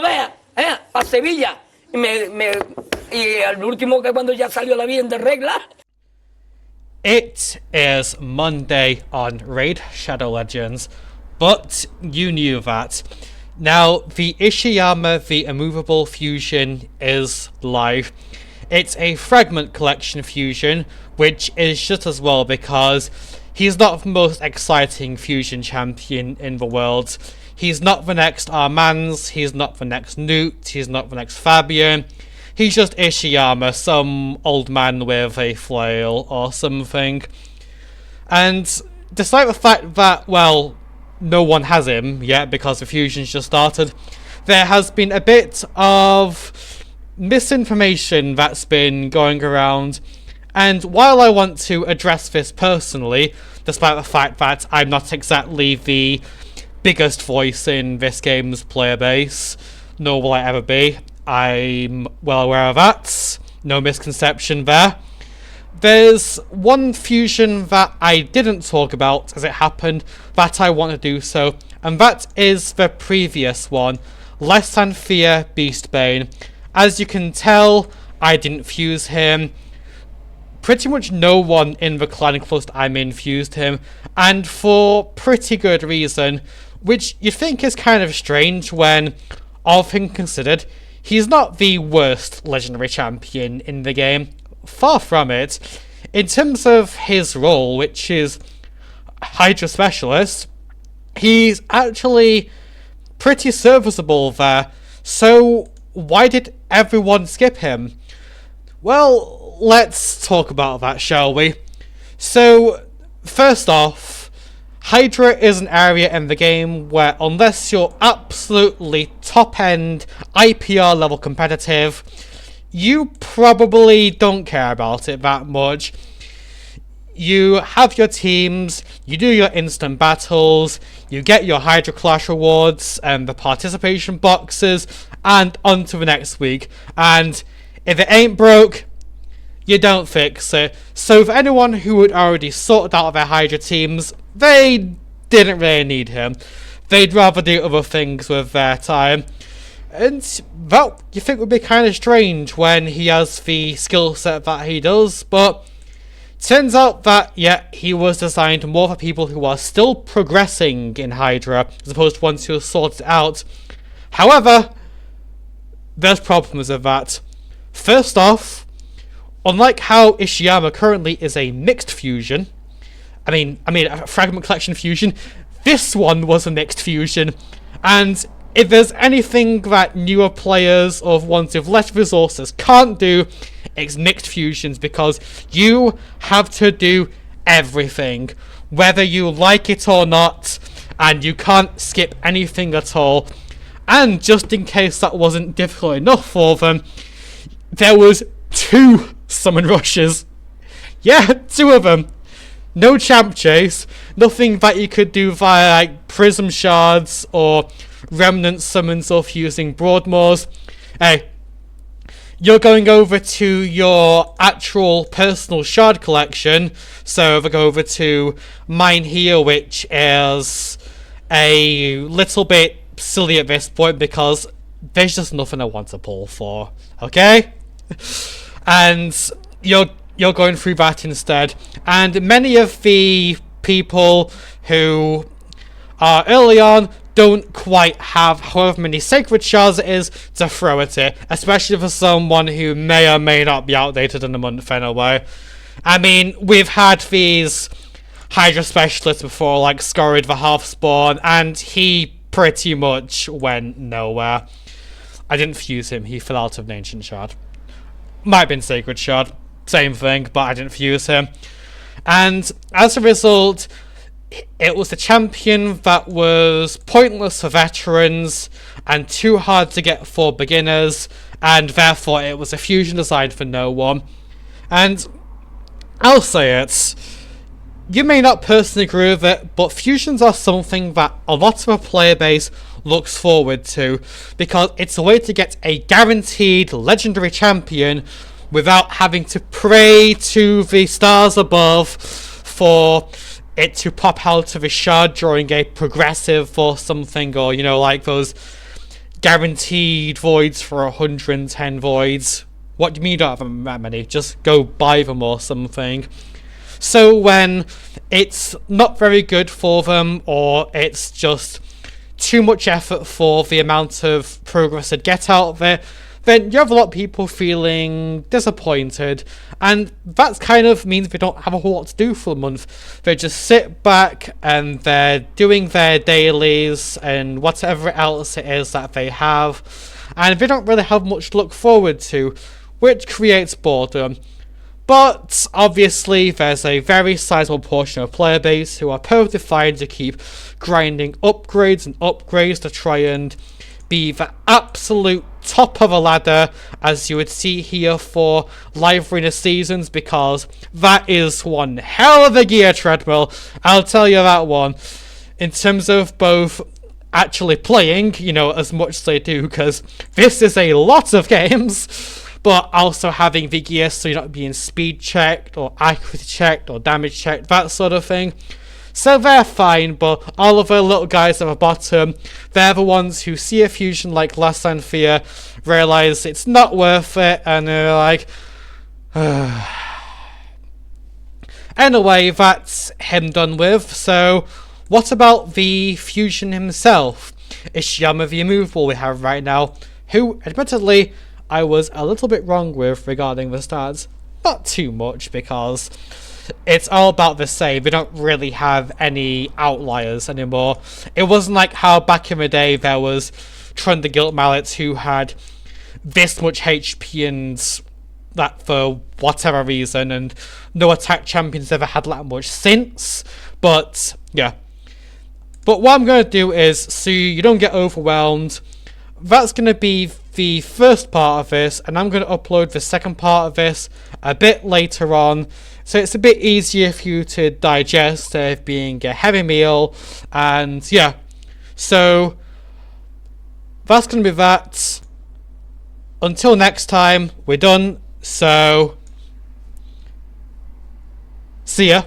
no veas, a Sevilla. Y al último que cuando ya salió la bien de regla. It is Monday on Raid Shadow Legends, but you knew that. Now, the Ishiyama the Immovable fusion is live. It's a fragment collection fusion, which is just as well because he's not the most exciting fusion champion in the world. He's not the next Armans, he's not the next Newt, he's not the next Fabian. He's just Ishiyama, some old man with a flail or something. And despite the fact that, well, no one has him yet because the fusion's just started, there has been a bit of misinformation that's been going around. And while I want to address this personally, despite the fact that I'm not exactly the biggest voice in this game's player base, nor will I ever be, I'm well aware of that. No misconception there. There's one fusion that I didn't talk about as it happened that I want to do so, and that is the previous one, Lysanthir Beastbane. As you can tell, I didn't fuse him. Pretty much no one in the clan close that I'm in fused him, and for pretty good reason, which you think is kind of strange when, all things considered, he's not the worst legendary champion in the game, far from it. In terms of his role, which is Hydra Specialist, he's actually pretty serviceable there, so why did everyone skip him? Well, let's talk about that, shall we? So, first off, Hydra is an area in the game where unless you're absolutely top-end IPR level competitive, you probably don't care about it that much. You have your teams, you do your instant battles, you get your Hydra Clash rewards and the participation boxes, and on to the next week. And if it ain't broke, you don't fix it. So for anyone who had already sorted out their Hydra teams, they didn't really need him. They'd rather do other things with their time. And, well, you think would be kind of strange when he has the skill set that he does, but turns out that, yeah, he was designed more for people who are still progressing in Hydra, as opposed to ones who have sorted it out. However, there's problems with that. First off, unlike how Ishiyama currently is a mixed fusion, I mean a fragment collection fusion, this one was a mixed fusion, and if there's anything that newer players or ones with less resources can't do, it's mixed fusions, because you have to do everything, whether you like it or not, and you can't skip anything at all. And just in case that wasn't difficult enough for them, there was 2 summon rushes. Yeah, 2 of them. No champ chase, nothing that you could do via like prism shards or remnant summons or fusing Broadmoors. Hey, you're going over to your actual personal shard collection, so if I go over to mine here, which is a little bit silly at this point because there's just nothing I want to pull for, okay? And you're going through that instead. And many of the people who are early on don't quite have however many sacred shards it is to throw at it, especially for someone who may or may not be outdated in a month anyway. I mean, we've had these Hydra specialists before, like Scorid the Half-Spawn, and he pretty much went nowhere. I didn't fuse him, he fell out of an ancient shard. Might have been sacred shard, same thing, but I didn't fuse him. And as a result, it was a champion that was pointless for veterans and too hard to get for beginners, and therefore it was a fusion designed for no one. And I'll say it, you may not personally agree with it, but fusions are something that a lot of a player base looks forward to, because it's a way to get a guaranteed legendary champion without having to pray to the stars above for it to pop out of a shard during a progressive or something, or, you know, like those guaranteed voids for 110 voids. What do you mean you don't have that many? Just go buy them or something. So when it's not very good for them, or it's just too much effort for the amount of progress they'd get out of it, then you have a lot of people feeling disappointed, and that kind of means they don't have a whole lot to do for a month. They just sit back and they're doing their dailies and whatever else it is that they have, and they don't really have much to look forward to, which creates boredom. But obviously there's a very sizable portion of player base who are perfectly fine to keep grinding upgrades and upgrades to try and be the absolute top of a ladder, as you would see here for live arena seasons, because that is one hell of a gear treadmill, I'll tell you that one, in terms of both actually playing, you know, as much as they do, because this is a lot of games, but also having the gear so you're not being speed checked or accuracy checked or damage checked, that sort of thing. So they're fine, but all of the little guys at the bottom, they're the ones who see a fusion like Lysanthir, realise it's not worth it, and they're like, anyway, that's him done with. So what about the fusion himself? Ishiyama the Immovable we have right now, who admittedly I was a little bit wrong with regarding the stats. Not too much, because it's all about the same. We don't really have any outliers anymore. It wasn't like how back in the day there was Trundle Guilt Mallets who had this much HP and that for whatever reason, and no attack champions ever had that much since. But yeah. But what I'm going to do is, so you don't get overwhelmed, that's going to be the first part of this, and I'm going to upload the second part of this a bit later on, so it's a bit easier for you to digest, being a heavy meal. And yeah, so that's going to be that. Until next time, we're done, so see ya.